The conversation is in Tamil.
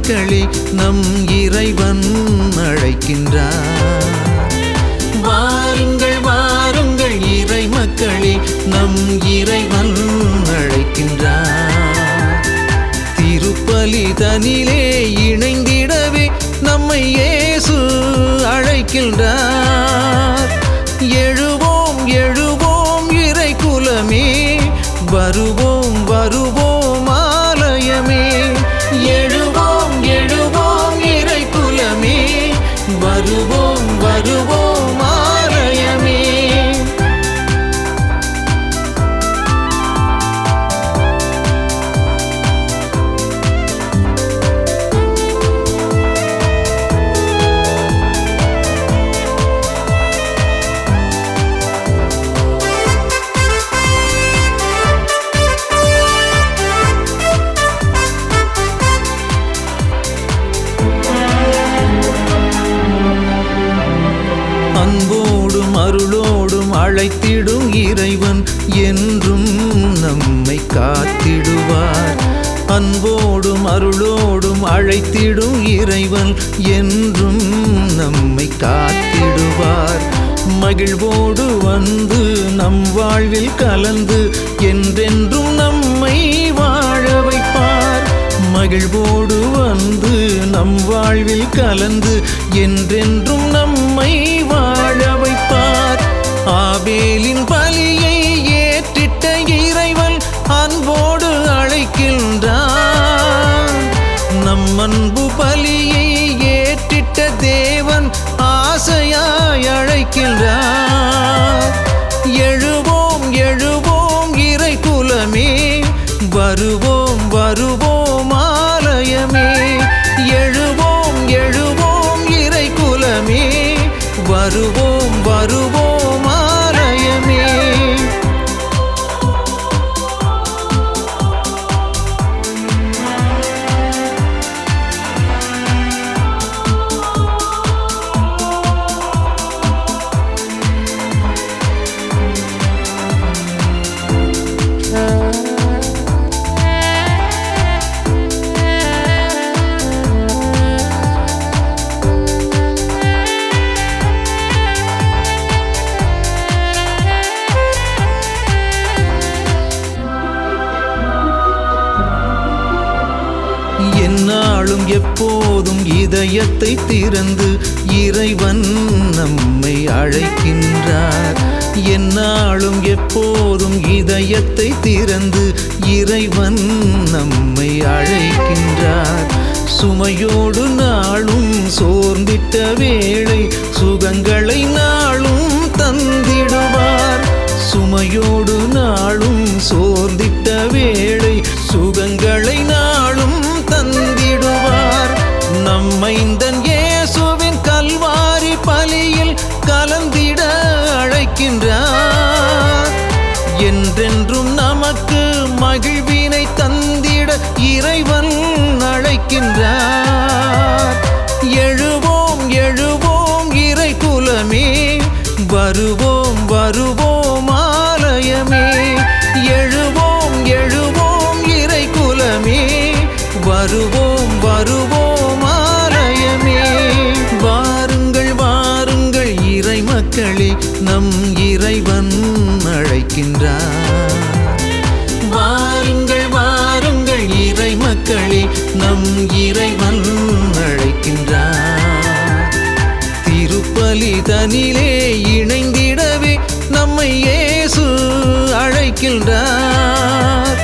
மக்களே நம் இறைவன் அழைக்கின்றார். வாருங்கள் வாருங்கள் இறை மக்களே நம் இறைவன் அழைக்கின்றார். திருப்பலி தனிலே இணைந்திடவே நம்மை இயேசு அழைக்கின்றார். எழுவோம் எழுவோம் இறை குலமே, வருவோம் வருவோம் ஆலயமே. எழுவோம் எழுவோம் இறை குலமே, வருவோம் வருவோம் ஆலயமே. அன்போடும் அருளோடும் அழைத்திடும் இறைவன் என்றும் நம்மை காத்திடுவார். அன்போடும் அருளோடும் அழைத்திடும் இறைவன் என்றும் நம்மை காத்திடுவார். மகிழ்வோடு வந்து நம் வாழ்வில் கலந்து என்றென்றும் நம்மை வாழ வைப்பார். மகிழ்வோடு வந்து நம் வாழ்வில் கலந்து என்றென்றும் நம்மை வாழ வைப்பார். ஆபேலின் பலியை ஏற்றிட்ட இறைவன் அன்போடு அழைக்கின்றார். நம் அன்பு பலியை ஏற்றிட்ட தேவன் ஆசையாய் அழைக்கின்றார். எழுவோம் எழுவோம் இறை குலமே, வருவோம் வருவோம் ஆலயமே. எழுவோம் எழுவோம் இறை குலமே, வருவோம் வருவோம் ஆலயமே. எந்நாளும் எப்போதும் இதயத்தை திறந்து இறைவன் நம்மை அழைக்கின்றார். எந்நாளும் எப்போதும் இதயத்தை திறந்து இறைவன் நம்மை அழைக்கின்றார். சுமையோடு நாளும் சோர்ந்திட்ட வேளை சுகங்களை நாளும் தந்திடுவார். சுமையோடு நாளும் சோர்ந்திட்ட வேளை சுகங்களை நாளும் தந்திடுவார். நம்மைந்தன் இயேசுவின் கல்வாரி பலியில் கலந்திட அழைக்கின்றார். என்றென்றும் நமக்கு மகிழ்வினை தந்திட இறைவன் அழைக்கின்றார். எழுவோம் எழுவோம் இறை குலமே, வருவோம் வருவோம் ஆலயமே. எழுவோம் எழுவோம் இறை குலமே, வருவோம் வருவோம் ஆலயமே. வாருங்கள் வாருங்கள் இறை மக்களே நம் இறைவன் அழைக்கின்றார். வாருங்கள் வாருங்கள் இறை மக்களே நம் இறைவன் அழைக்கின்றார். திருப்பலி தனிலே இணைந்திடவே நம்மை இயேசு அழைக்கின்றார்.